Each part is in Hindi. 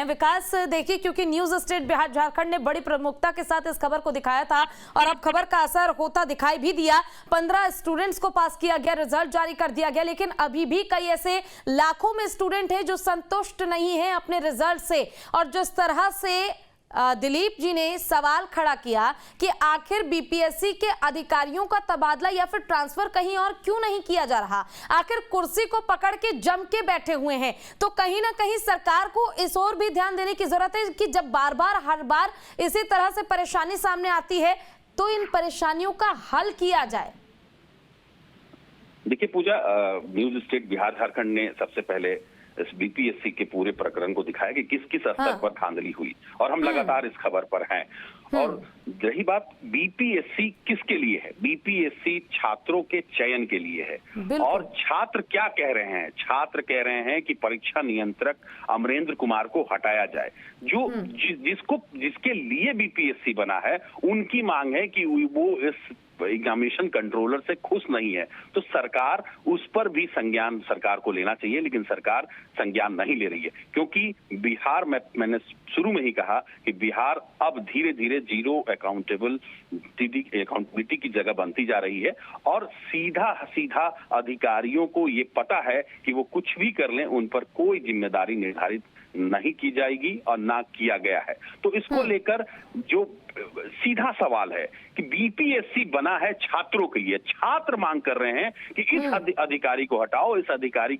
विकास, देखिए क्योंकि न्यूज स्टेट बिहार झारखंड ने बड़ी प्रमुखता के साथ इस खबर को दिखाया था और अब खबर का असर होता दिखाई भी दिया। 15 स्टूडेंट्स को पास किया गया, रिजल्ट जारी कर दिया गया, लेकिन अभी भी कई ऐसे लाखों में स्टूडेंट हैं जो संतुष्ट नहीं हैं अपने रिजल्ट से। और जिस तरह से दिलीप जी ने सवाल खड़ा किया कि आखिर बीपीएससी के अधिकारियों का तबादला या फिर ट्रांसफर कहीं और क्यों नहीं किया जा रहा, आखिर कुर्सी को पकड़ के जम के बैठे हुए हैं। तो कहीं ना कहीं सरकार को इस ओर भी ध्यान देने की जरूरत है कि जब बार बार हर बार इसी तरह से परेशानी सामने आती है तो इन परेशानियों का हल किया जाए। देखिए पूजा, न्यूज स्टेट बिहार झारखंड ने सबसे पहले इस बीपीएससी के पूरे प्रकरण को दिखाया कि किस किस स्तर पर धांधली हुई और हम लगातार इस खबर पर हैं। और रही बात बीपीएससी किसके लिए है, बीपीएससी छात्रों के चयन के लिए है। और छात्र क्या कह रहे हैं, छात्र कह रहे हैं कि परीक्षा नियंत्रक अमरेंद्र कुमार को हटाया जाए। जो जिसके लिए बीपीएससी बना है उनकी मांग है कि वो इस एग्जामिनेशन कंट्रोलर से खुश नहीं है, तो सरकार उस पर भी संज्ञान सरकार को लेना चाहिए, लेकिन सरकार संज्ञान नहीं ले रही है। क्योंकि बिहार में मैंने शुरू में ही कहा कि बिहार अब धीरे धीरे जीरो अकाउंटेबिलिटी की जगह बनती जा रही है और सीधा सीधा अधिकारियों को ये पता है कि वो कुछ भी कर लें, उन पर कोई जिम्मेदारी निर्धारित नहीं की जाएगी और ना किया गया है। तो इसको लेकर जो सीधा सवाल है कि बीपीएससी बना है छात्रों के लिए, छात्र मांग कर रहे हैं कि इस अधिकारी को हटाओ, इस अधिकारी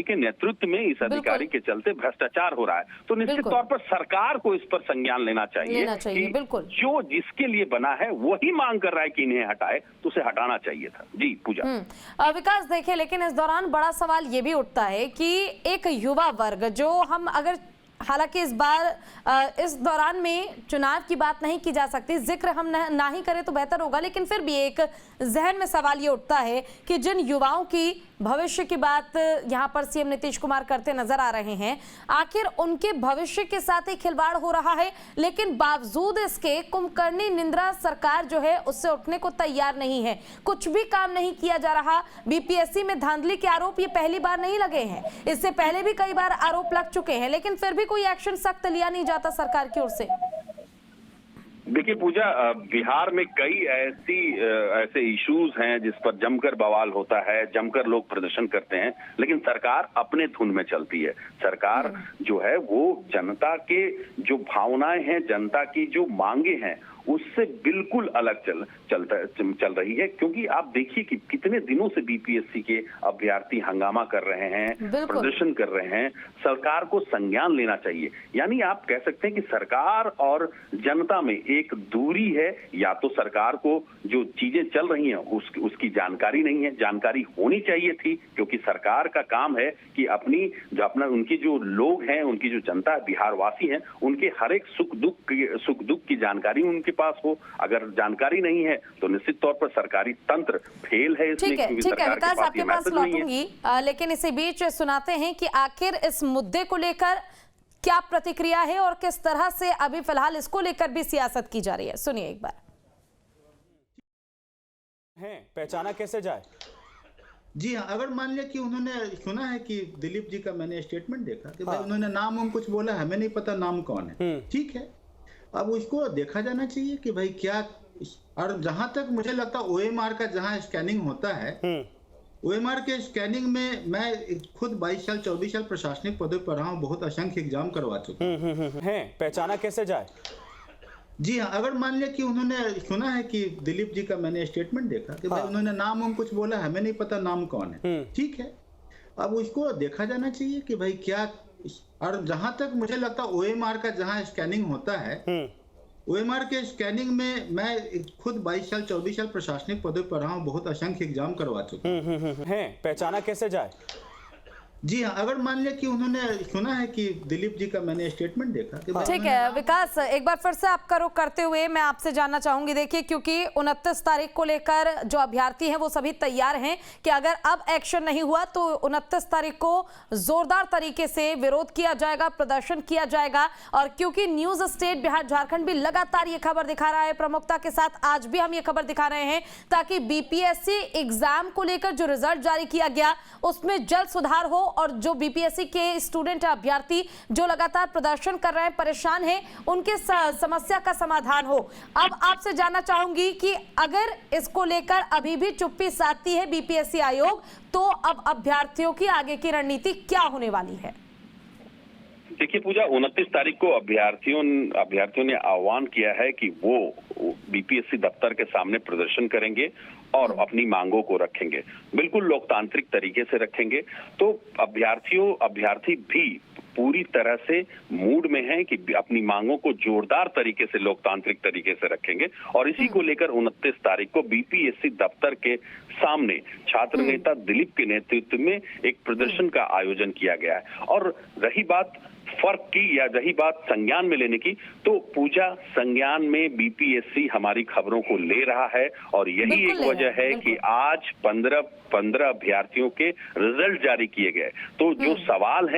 के नेतृत्व में इस अधिकारी के चलते भ्रष्टाचार हो रहा है। तो निश्चित तौर पर सरकार को इस पर संज्ञान लेना चाहिए कि जो जिसके लिए बना है वही मांग कर रहा है कि इन्हें हटाए, तो उसे हटाना चाहिए था। जी पूजा। विकास, देखिए लेकिन इस दौरान बड़ा सवाल ये भी उठता है कि एक युवा वर्ग जो हम अगर, हालांकि इस बार इस दौरान में चुनाव की बात नहीं की जा सकती, जिक्र हम ना ही करें तो बेहतर होगा, लेकिन फिर भी एक जहन में सवाल ये उठता है कि जिन युवाओं की भविष्य की बात यहाँ पर सीएम नीतीश कुमार करते नजर आ रहे हैं, आखिर उनके भविष्य के साथ ही खिलवाड़ हो रहा है, लेकिन बावजूद इसके कुंभकर्णी निंद्रा सरकार जो है उससे उठने को तैयार नहीं है। कुछ भी काम नहीं किया जा रहा। बीपीएससी में धांधली के आरोप ये पहली बार नहीं लगे हैं, इससे पहले भी कई बार आरोप लग चुके हैं, लेकिन फिर भी कोई एक्शन सख्त लिया नहीं जाता सरकार की ओर से। देखिए पूजा, बिहार में कई ऐसे इश्यूज हैं जिस पर जमकर बवाल होता है, जमकर लोग प्रदर्शन करते हैं, लेकिन सरकार अपने धुन में चलती है। सरकार जो है वो जनता के जो भावनाएं हैं, जनता की जो मांगे हैं उससे बिल्कुल अलग चल रही है। क्योंकि आप देखिए कि कितने दिनों से बीपीएससी के अभ्यर्थी हंगामा कर रहे हैं, प्रदर्शन कर रहे हैं। सरकार को संज्ञान लेना चाहिए। यानी आप कह सकते हैं कि सरकार और जनता में एक दूरी है। या तो सरकार को जो चीजें चल रही हैं उसकी जानकारी नहीं है, जानकारी होनी चाहिए थी, क्योंकि सरकार का काम है कि उनकी जो लोग हैं, उनकी जो जनता है, बिहार वासी हैं, उनके हर एक सुख दुख की जानकारी उनके पास हो। अगर जानकारी नहीं है तो निश्चित तौर पर सरकारी तंत्र फेल है इसमें। ठीक है विकास, आपके पास लौटूंगी, लेकिन इसी बीच सुनाते हैं कि आखिर इस मुद्दे को लेकर क्या प्रतिक्रिया है और किस तरह से अभी फिलहाल इसको लेकर भी सियासत की जा रही है। सुनिए एक बार। पहचाना कैसे जाए? जी हाँ, अगर मान लिया कि उन्होंने सुना है कि दिलीप जी का मैंने स्टेटमेंट देखा कि भाई उन्होंने नाम कुछ बोला, हमें नहीं पता नाम कौन है, ठीक है, अब उसको देखा जाना चाहिए कि भाई क्या। और जहां तक मुझे लगता है ओएमआर का जहां स्कैनिंग होता है, ओएमआर के स्कैनिंग में मैं खुद 22 साल 24 साल प्रशासनिक पदों पर रहा हूँ, बहुत असंख्य एग्जाम करवा चुका हूँ। पहचाना कैसे जाए? जी हाँ, अगर मान लिया कि उन्होंने सुना है कि दिलीप जी का मैंने स्टेटमेंट देखा कि भाई उन्होंने नाम कुछ बोला, हमें नहीं पता नाम कौन है, ठीक है, अब उसको देखा जाना चाहिए कि भाई क्या। और जहां तक मुझे लगता है ओएमआर का जहां स्कैनिंग होता है, ओएमआर के स्कैनिंग में मैं खुद 22 साल 24 साल प्रशासनिक पदों पर रहा हूँ, बहुत असंख्य एग्जाम करवा चुका हूँ। पहचाना कैसे जाए? जी हाँ, अगर मान लिया कि उन्होंने सुना है कि दिलीप जी का मैंने स्टेटमेंट देखा कि ठीक है विकास, एक बार फिर से आपका रुख करते हुए मैं आपसे जानना चाहूंगी, देखिए क्योंकि 29 तारीख को लेकर जो अभ्यर्थी हैं वो सभी तैयार हैं कि अगर अब एक्शन नहीं हुआ तो 29 तारीख को जोरदार तरीके से विरोध किया जाएगा, प्रदर्शन किया जाएगा। और क्योंकि न्यूज स्टेट बिहार झारखंड भी लगातार ये खबर दिखा रहा है प्रमुखता के साथ, आज भी हम ये खबर दिखा रहे हैं ताकि बीपीएससी एग्जाम को लेकर जो रिजल्ट जारी किया गया उसमें जल्द सुधार हो और जो बीपीएससी के स्टूडेंट अभ्यर्थी जो लगातार प्रदर्शन कर रहे हैं, परेशान हैं, उनके समस्या का समाधान हो। अब आपसे जानना चाहूंगी कि अगर इसको लेकर अभी भी चुप्पी साधती है बीपीएससी आयोग, तो अब अभ्यर्थियों की आगे की रणनीति क्या होने वाली है? देखिए पूजा, 29 तारीख को अभ्यर्थियों ने आह्वान किया है कि वो बीपीएससी दफ्तर के सामने प्रदर्शन करेंगे और अपनी मांगों को रखेंगे, बिल्कुल लोकतांत्रिक तरीके से रखेंगे। तो अभ्यर्थी भी पूरी तरह से मूड में हैं कि अपनी मांगों को जोरदार तरीके से, लोकतांत्रिक तरीके से रखेंगे। और इसी को लेकर 29 तारीख को बीपीएससी दफ्तर के सामने छात्र नेता दिलीप के नेतृत्व में एक प्रदर्शन का आयोजन किया गया है। और रही बात फर्क की या रही बात संज्ञान में लेने की, तो पूजा संज्ञान में बीपीएससी हमारी खबरों को ले रहा है और यही एक वजह है कि आज 15 अभ्यर्थियों के रिजल्ट जारी किए गए। तो जो सवाल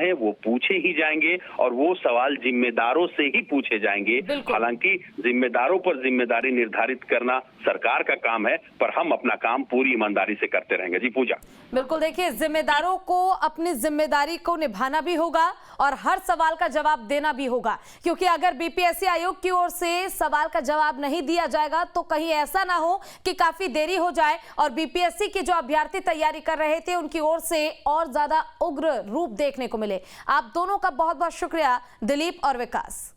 हैं वो पूछे ही जाएंगे और वो सवाल जिम्मेदारों से ही पूछे जाएंगे। हालांकि जिम्मेदारों पर जिम्मेदारी निर्धारित करना सरकार का काम है, पर हम अपना काम पूरी ईमानदारी से करते रहेंगे। जी पूजा, बिल्कुल। देखिए, जिम्मेदारों को अपनी जिम्मेदारी को निभाना भी होगा और हर सवाल का जवाब देना भी होगा, क्योंकि अगर बीपीएससी आयोग की ओर से सवाल का जवाब नहीं दिया जाएगा तो कहीं ऐसा ना हो कि काफी देरी हो जाए और बीपीएससी के जो अभ्यर्थी तैयारी कर रहे थे उनकी ओर से और ज्यादा उग्र रूप देखने को मिले। आप दोनों का बहुत बहुत शुक्रिया, दिलीप और विकास।